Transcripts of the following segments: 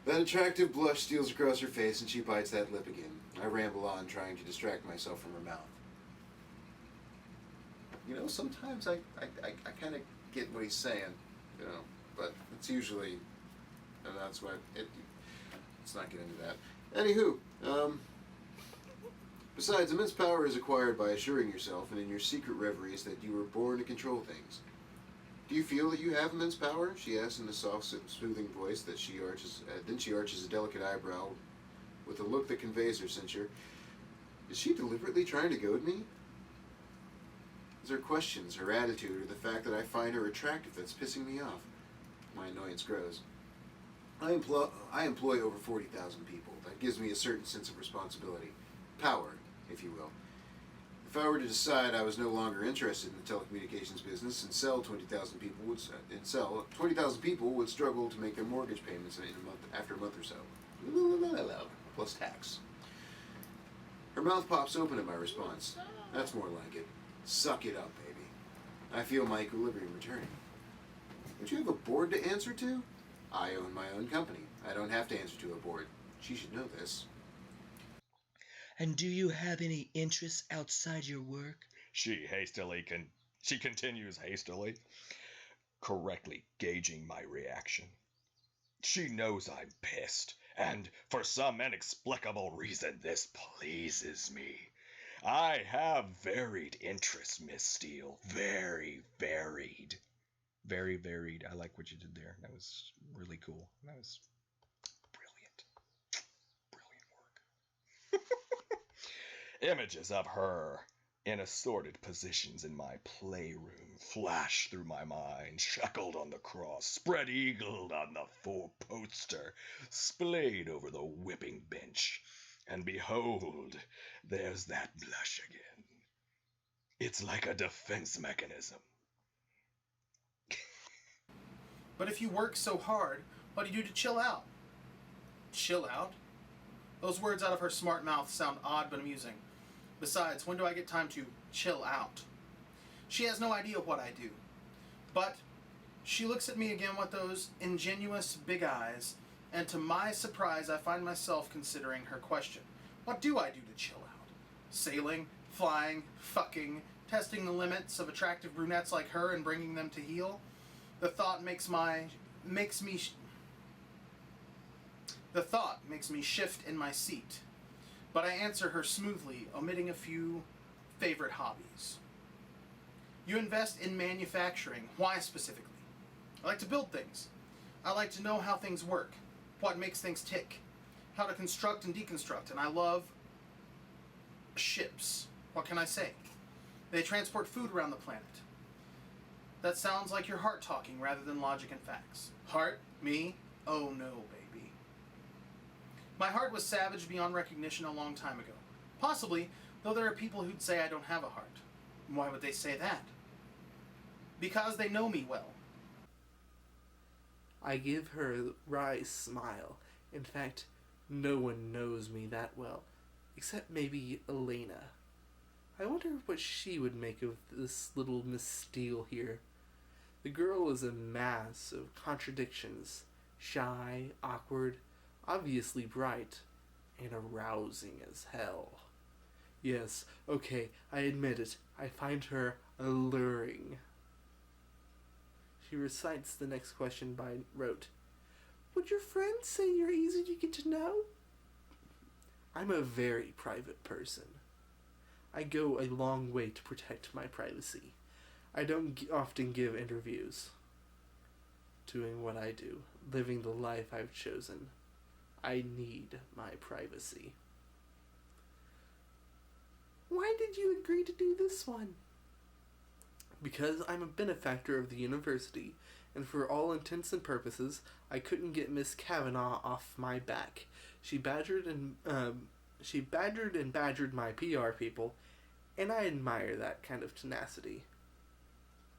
That attractive blush steals across her face and she bites that lip again. I ramble on, trying to distract myself from her mouth. You know, sometimes I kind of get what he's saying, you know, but it's usually, and that's why let's not get into that. Anywho, besides, immense power is acquired by assuring yourself and in your secret reveries that you were born to control things. Do you feel that you have immense power? She asks in a soft, soothing voice. Then she arches a delicate eyebrow with a look that conveys her censure. Is she deliberately trying to goad me? Is her questions, her attitude, or the fact that I find her attractive that's pissing me off? My annoyance grows. I employ over 40,000 people. That gives me a certain sense of responsibility. Power, if you will. If I were to decide I was no longer interested in the telecommunications business and sell 20,000 people would struggle to make their mortgage payments after a month or so. Plus tax. Her mouth pops open at my response. That's more like it. Suck it up, baby. I feel my equilibrium returning. Don't you have a board to answer to? I own my own company. I don't have to answer to a board. She should know this. And do you have any interests outside your work? She continues hastily, correctly gauging my reaction. She knows I'm pissed, and for some inexplicable reason this pleases me. I have varied interests, Miss Steele. Very varied. Very varied. I like what you did there. That was really cool. That was brilliant. Brilliant work. Images of her in assorted positions in my playroom flash through my mind, shackled on the cross, spread-eagled on the four-poster, splayed over the whipping bench. And behold, there's that blush again. It's like a defense mechanism. But if you work so hard, what do you do to chill out? Chill out? Those words out of her smart mouth sound odd but amusing. Besides, when do I get time to chill out? She has no idea what I do. But she looks at me again with those ingenuous big eyes, and to my surprise I find myself considering her question. What do I do to chill out? Sailing, flying, fucking, testing the limits of attractive brunettes like her and bringing them to heel? The thought makes me shift in my seat. But I answer her smoothly, omitting a few favorite hobbies. You invest in manufacturing. Why specifically? I like to build things. I like to know how things work, what makes things tick, how to construct and deconstruct, and I love ships. What can I say? They transport food around the planet. That sounds like your heart talking rather than logic and facts. Heart? Me? Oh no, baby. My heart was savaged beyond recognition a long time ago. Possibly, though there are people who'd say I don't have a heart. Why would they say that? Because they know me well. I give her a wry smile. In fact, no one knows me that well, except maybe Elena. I wonder what she would make of this little Miss Steele here. The girl is a mass of contradictions. Shy, awkward, obviously bright, and arousing as hell. Yes, okay, I admit it. I find her alluring. She recites the next question by rote. Would your friends say you're easy to get to know? I'm a very private person. I go a long way to protect my privacy. I don't often give interviews. Doing what I do, living the life I've chosen, I need my privacy. Why did you agree to do this one? Because I'm a benefactor of the university, and for all intents and purposes, I couldn't get Miss Kavanaugh off my back. She badgered and badgered my PR people, and I admire that kind of tenacity.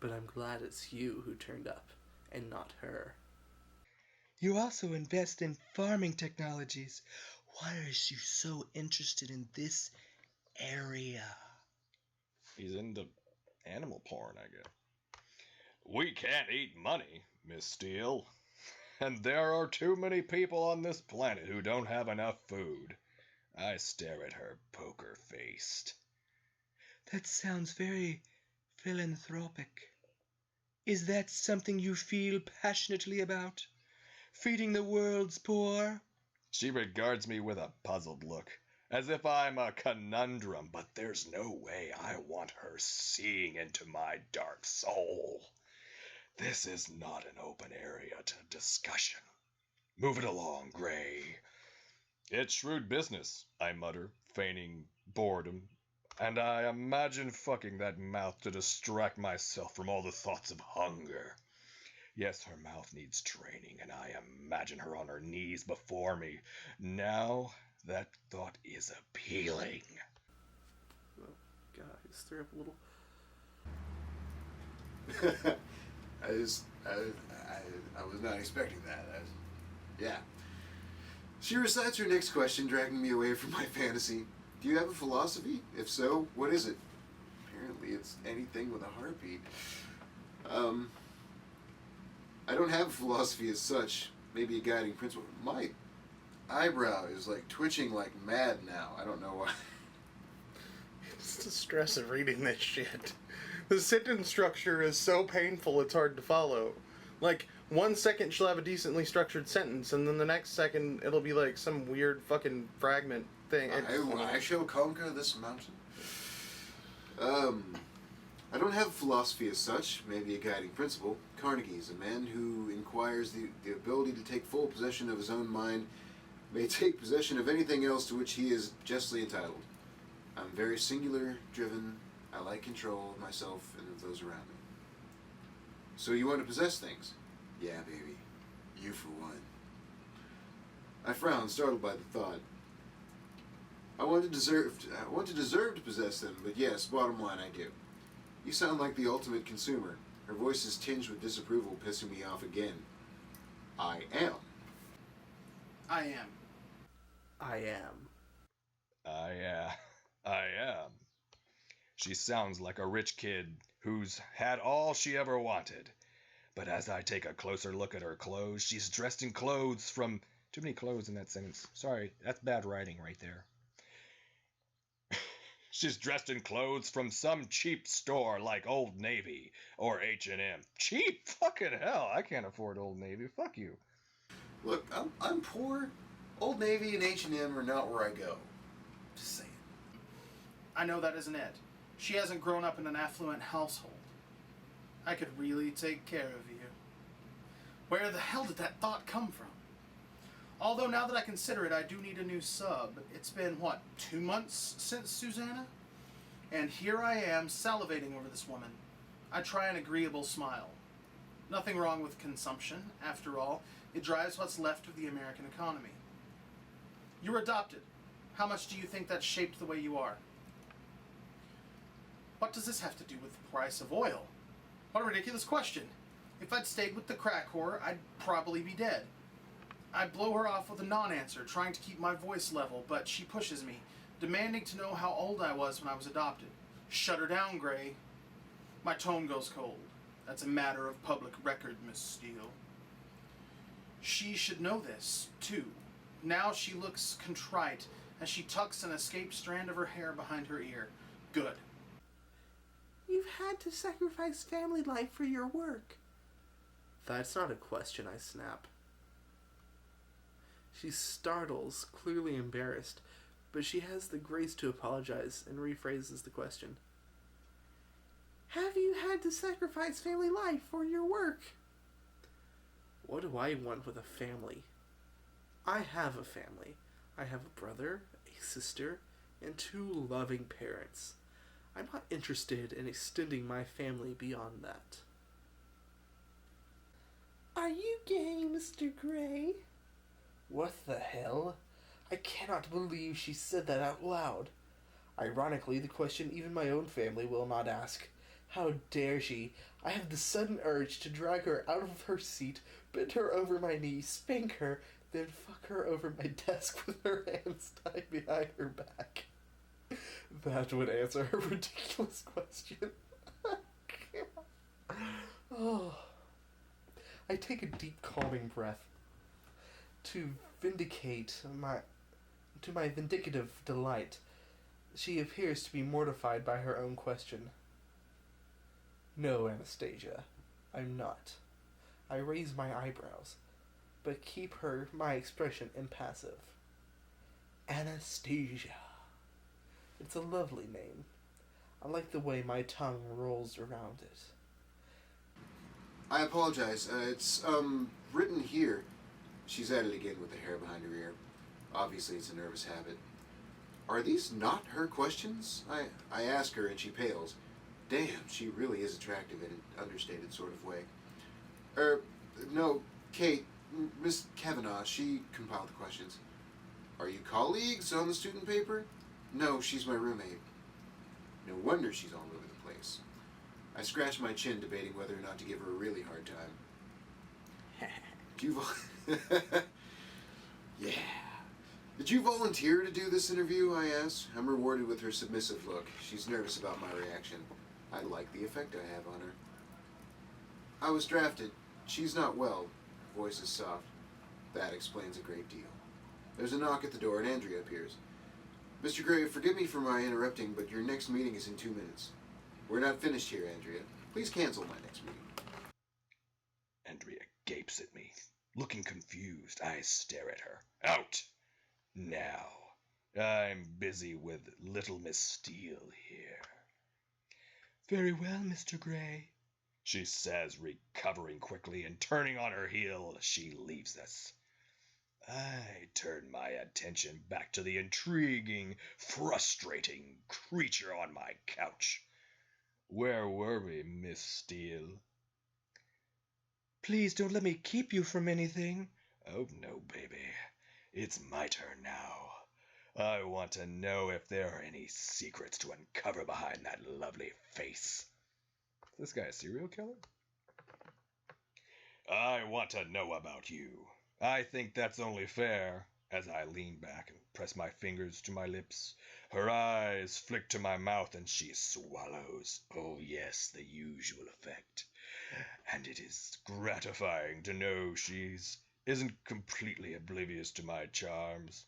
But I'm glad it's you who turned up, and not her. You also invest in farming technologies. Why are you so interested in this area? He's into animal porn, I guess. We can't eat money, Miss Steele. And there are too many people on this planet who don't have enough food. I stare at her poker-faced. That sounds very philanthropic. Is that something you feel passionately about? Feeding the world's poor? She regards me with a puzzled look, as if I'm a conundrum, but there's no way I want her seeing into my dark soul. This is not an open area to discussion. Move it along, Gray. It's shrewd business, I mutter, feigning boredom, and I imagine fucking that mouth to distract myself from all the thoughts of hunger. Yes, her mouth needs training, and I imagine her on her knees before me. Now, that thought is appealing. Oh, God, I just threw up a little. I was not expecting that. Yeah. She recites her next question, dragging me away from my fantasy. Do you have a philosophy? If so, what is it? Apparently it's anything with a heartbeat. I don't have a philosophy as such. Maybe a guiding principle. My eyebrow is like twitching like mad now. I don't know why. It's the stress of reading this shit. The sentence structure is so painful it's hard to follow. Like, 1 second she'll have a decently structured sentence, and then the next second it'll be like some weird fucking fragment thing. I shall conquer this mountain. I don't have a philosophy as such, maybe a guiding principle. Carnegie is a man who inquires the ability to take full possession of his own mind, may take possession of anything else to which he is justly entitled. I'm very singular, driven. I like control of myself and of those around me. So you want to possess things? Yeah, baby. You for one. I frowned, startled by the thought. I want to deserve to possess them, but yes, bottom line, I do. You sound like the ultimate consumer. Her voice is tinged with disapproval, pissing me off again. I am. I am. I am. I am. She sounds like a rich kid who's had all she ever wanted. But as I take a closer look at her clothes, she's dressed in clothes from... Too many clothes in that sentence. Sorry, that's bad writing right there. She's dressed in clothes from some cheap store like Old Navy or H&M. Cheap? Fucking hell, I can't afford Old Navy. Fuck you. Look, I'm poor. Old Navy and H&M are not where I go. Just saying. I know that isn't it. She hasn't grown up in an affluent household. I could really take care of you. Where the hell did that thought come from? Although now that I consider it, I do need a new sub. It's been, 2 months since Susanna? And here I am salivating over this woman. I try an agreeable smile. Nothing wrong with consumption. After all, it drives what's left of the American economy. You're adopted. How much do you think that shaped the way you are? What does this have to do with the price of oil? What a ridiculous question. If I'd stayed with the crack whore, I'd probably be dead. I blow her off with a non-answer, trying to keep my voice level, but she pushes me, demanding to know how old I was when I was adopted. Shut her down, Gray. My tone goes cold. That's a matter of public record, Miss Steele. She should know this, too. Now she looks contrite as she tucks an escaped strand of her hair behind her ear. Good. You've had to sacrifice family life for your work. That's not a question, I snap. She startles, clearly embarrassed, but she has the grace to apologize and rephrases the question. Have you had to sacrifice family life for your work? What do I want with a family? I have a family. I have a brother, a sister, and 2 loving parents. I'm not interested in extending my family beyond that. Are you gay, Mr. Gray? What the hell? I cannot believe she said that out loud. Ironically, the question even my own family will not ask. How dare she? I have the sudden urge to drag her out of her seat, bend her over my knee, spank her, then fuck her over my desk with her hands tied behind her back. That would answer her ridiculous question. Oh. I take a deep, calming breath. To my vindicative delight, she appears to be mortified by her own question. No, Anastasia, I'm not. I raise my eyebrows, but keep my expression impassive. Anastasia. It's a lovely name. I like the way my tongue rolls around it. I apologize. It's, written here. She's at it again with the hair behind her ear. Obviously, it's a nervous habit. Are these not her questions? I ask her and she pales. Damn, she really is attractive in an understated sort of way. No, Kate, Miss Kavanaugh, she compiled the questions. Are you colleagues on the student paper? No, she's my roommate. No wonder she's all over the place. I scratch my chin, debating whether or not to give her a really hard time. Yeah. Did you volunteer to do this interview, I ask. I'm rewarded with her submissive look. She's nervous about my reaction. I like the effect I have on her. I was drafted. She's not well. Her voice is soft. That explains a great deal. There's a knock at the door and Andrea appears. Mr. Gray, forgive me for my interrupting, but your next meeting is in 2 minutes. We're not finished here, Andrea. Please cancel my next meeting. Andrea gapes at me. Looking confused, I stare at her. Out! Now. I'm busy with little Miss Steele here. Very well, Mr. Gray, she says, recovering quickly, and turning on her heel, she leaves us. I turn my attention back to the intriguing, frustrating creature on my couch. Where were we, Miss Steele? Please don't let me keep you from anything. Oh, no, baby. It's my turn now. I want to know if there are any secrets to uncover behind that lovely face. Is this guy a serial killer? I want to know about you. I think that's only fair. As I lean back and press my fingers to my lips, her eyes flick to my mouth and she swallows. Oh yes, the usual effect. And it is gratifying to know isn't completely oblivious to my charms.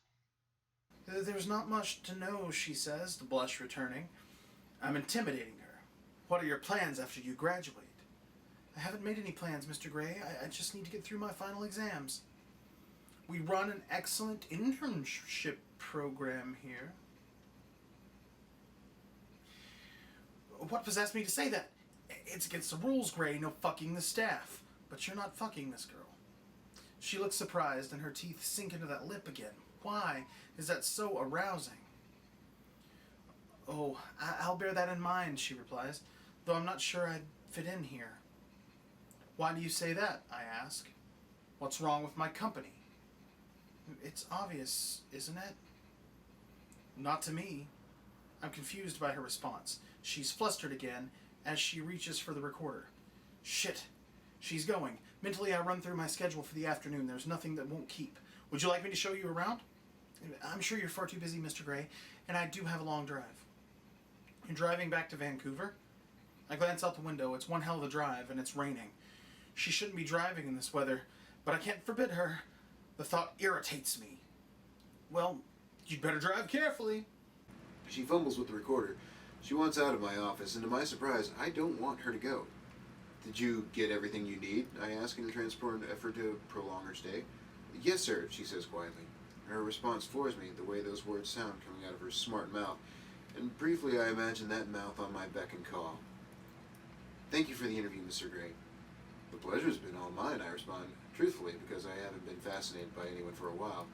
There's not much to know, she says, the blush returning. I'm intimidating her. What are your plans after you graduate? I haven't made any plans, Mr. Gray. I just need to get through my final exams. We run an excellent internship program here. What possessed me to say that? It's against the rules, Gray, no fucking the staff. But you're not fucking this girl. She looks surprised and her teeth sink into that lip again. Why is that so arousing? Oh, I'll bear that in mind, she replies, though I'm not sure I'd fit in here. Why do you say that? I ask. What's wrong with my company? It's obvious, isn't it? Not to me. I'm confused by her response. She's flustered again as she reaches for the recorder. Shit. She's going. Mentally, I run through my schedule for the afternoon. There's nothing that won't keep. Would you like me to show you around? I'm sure you're far too busy, Mr. Gray, and I do have a long drive. You're driving back to Vancouver? I glance out the window. It's one hell of a drive, and it's raining. She shouldn't be driving in this weather, but I can't forbid her. The thought irritates me. Well, you'd better drive carefully. She fumbles with the recorder. She wants out of my office, and to my surprise, I don't want her to go. Did you get everything you need? I ask in a transport effort to prolong her stay. Yes, sir, she says quietly. Her response floors me, the way those words sound coming out of her smart mouth. And briefly, I imagine that mouth on my beck and call. Thank you for the interview, Mr. Gray. The pleasure's been all mine, I respond, truthfully, because I haven't been fascinated by anyone for a while.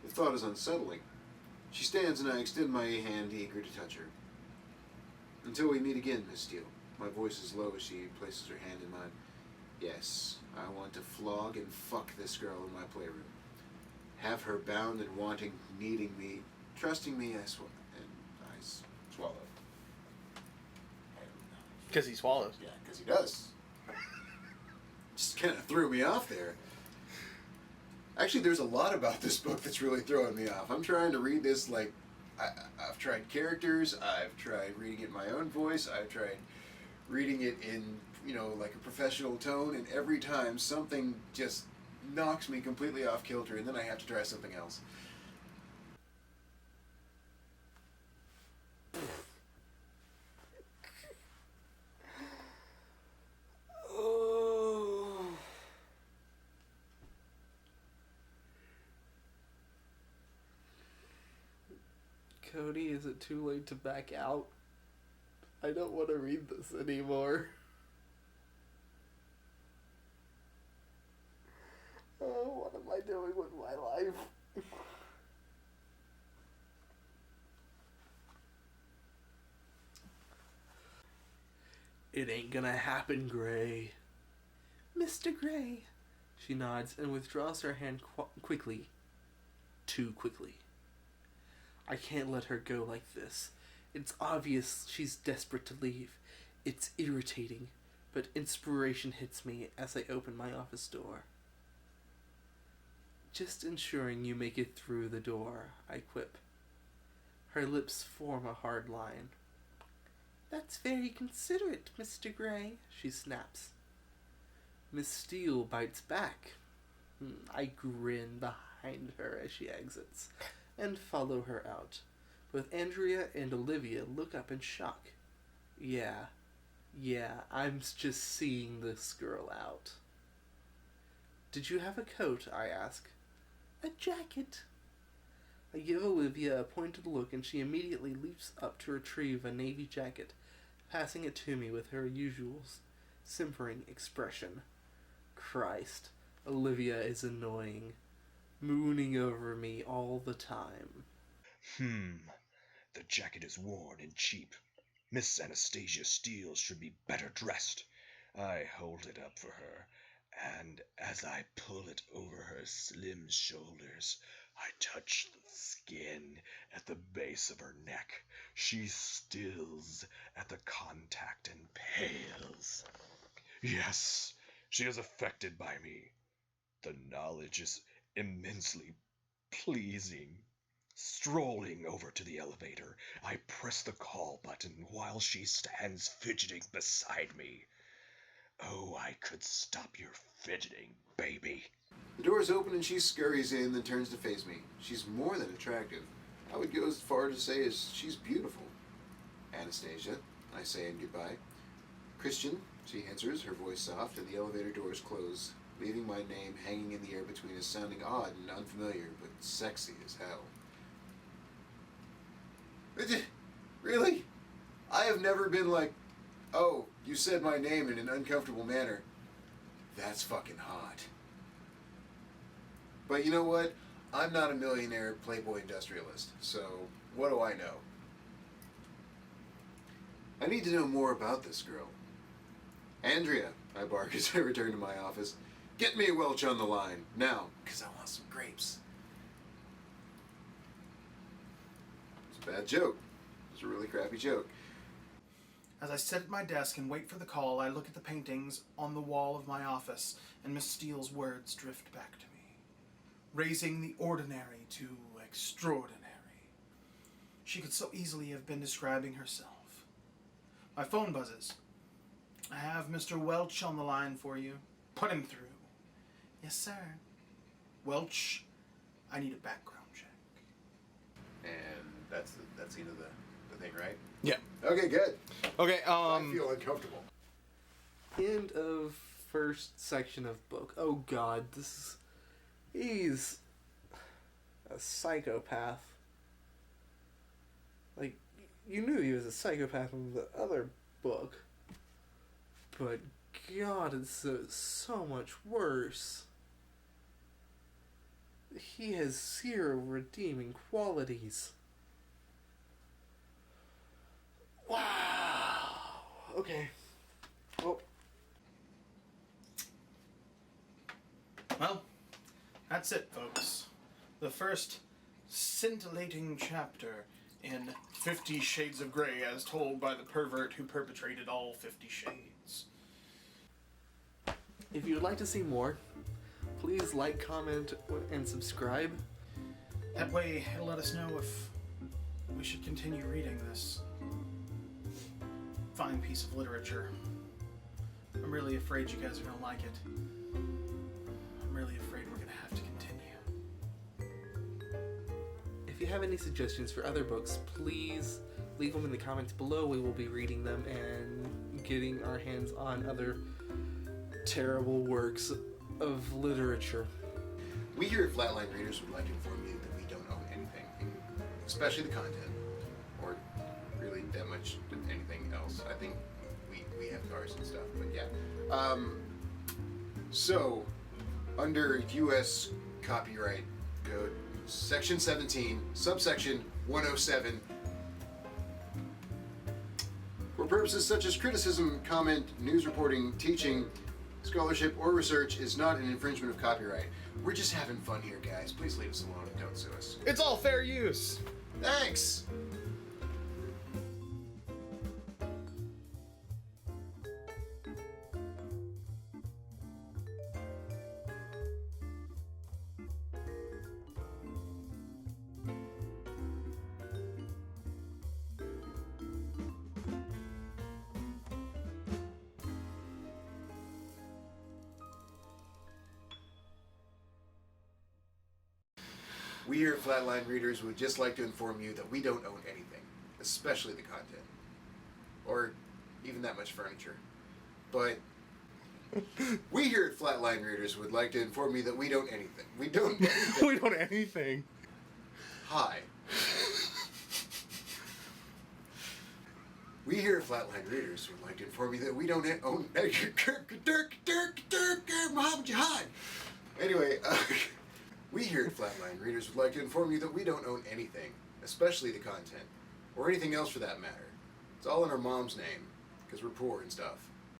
The thought is unsettling. She stands and I extend my hand, eager to touch her. Until we meet again, Miss Steele. My voice is low as she places her hand in mine. Yes, I want to flog and fuck this girl in my playroom. Have her bound and wanting, needing me, trusting me, I swallow. Because he swallows. Yeah, because he does. Just kind of threw me off there. Actually, there's a lot about this book that's really throwing me off. I'm trying to read this like... I've tried characters, I've tried reading it in my own voice, I've tried reading it in, like a professional tone, and every time something just knocks me completely off kilter, and then I have to try something else. Oh. Cody, is it too late to back out? I don't want to read this anymore. Oh, what am I doing with my life? It ain't gonna happen, Gray. Mr. Gray. She nods and withdraws her hand quickly. Too quickly. I can't let her go like this. It's obvious she's desperate to leave. It's irritating, but inspiration hits me as I open my office door. Just ensuring you make it through the door, I quip. Her lips form a hard line. That's very considerate, Mr. Gray, she snaps. Miss Steele bites back. I grin behind her as she exits, and follow her out. Both Andrea and Olivia look up in shock. Yeah, I'm just seeing this girl out. Did you have a coat? I ask. A jacket. I give Olivia a pointed look, and she immediately leaps up to retrieve a navy jacket, passing it to me with her usual simpering expression. Christ, Olivia is annoying, mooning over me all the time. The jacket is worn and cheap. Miss Anastasia Steele should be better dressed. I hold it up for her, and as I pull it over her slim shoulders, I touch the skin at the base of her neck. She stills at the contact and pales. Yes, she is affected by me. The knowledge is immensely pleasing. Strolling over to the elevator, I press the call button while she stands fidgeting beside me. Oh, I could stop your fidgeting, baby. The doors open and she scurries in, then turns to face me. She's more than attractive. I would go as far to say as she's beautiful. Anastasia, I say in goodbye. Christian, she answers, her voice soft, and the elevator doors close, leaving my name hanging in the air between us, sounding odd and unfamiliar, but sexy as hell. Really? I have never been like, oh, you said my name in an uncomfortable manner. That's fucking hot. But you know what? I'm not a millionaire Playboy industrialist, so what do I know? I need to know more about this girl. Andrea, I bark as I return to my office. Get me a Welch on the line, now, because I want some grapes. It's a bad joke. It's a really crappy joke. As I sit at my desk and wait for the call, I look at the paintings on the wall of my office, and Miss Steele's words drift back to me, raising the ordinary to extraordinary. She could so easily have been describing herself. My phone buzzes. I have Mr. Welch on the line for you. Put him through. Yes, sir. Welch, I need a background check. And that's the end of the thing, right? Yeah. Okay, good. Okay, I feel uncomfortable. End of first section of book. Oh god, he's a psychopath. Like, you knew he was a psychopath in the other book, but god, it's so much worse. He has zero redeeming qualities. Wow. Okay. Well, That's it, folks. The first scintillating chapter in 50 Shades of Grey as told by the pervert who perpetrated all 50 shades. If you would like to see more, please like, comment, and subscribe. That way, it'll let us know if we should continue reading this fine piece of literature. I'm really afraid you guys are gonna like it. I'm really afraid we're gonna have to continue. If you have any suggestions for other books, please leave them in the comments below. We will be reading them and getting our hands on other terrible works of literature. We here at Flatline Readers would like to inform you that we don't own anything, especially the content, or really that much anything else. I think we have cars and stuff, but yeah. So, under U.S. Copyright Code, Section 17, subsection 107, for purposes such as criticism, comment, news reporting, teaching, scholarship, or research is not an infringement of copyright. We're just having fun here, guys. Please leave us alone and don't sue us. It's all fair use! Thanks! We here at Flatline Readers would just like to inform you that we don't own anything, especially the content, or even that much furniture. But we here at Flatline Readers would like to inform you that we don't anything. We don't anything. We don't anything. Hi. We here at Flatline Readers would like to inform you that we don't own... Muhammad Jihad! Anyway, we here at Flatline Readers would like to inform you that we don't own anything, especially the content, or anything else for that matter. It's all in our mom's name, because we're poor and stuff.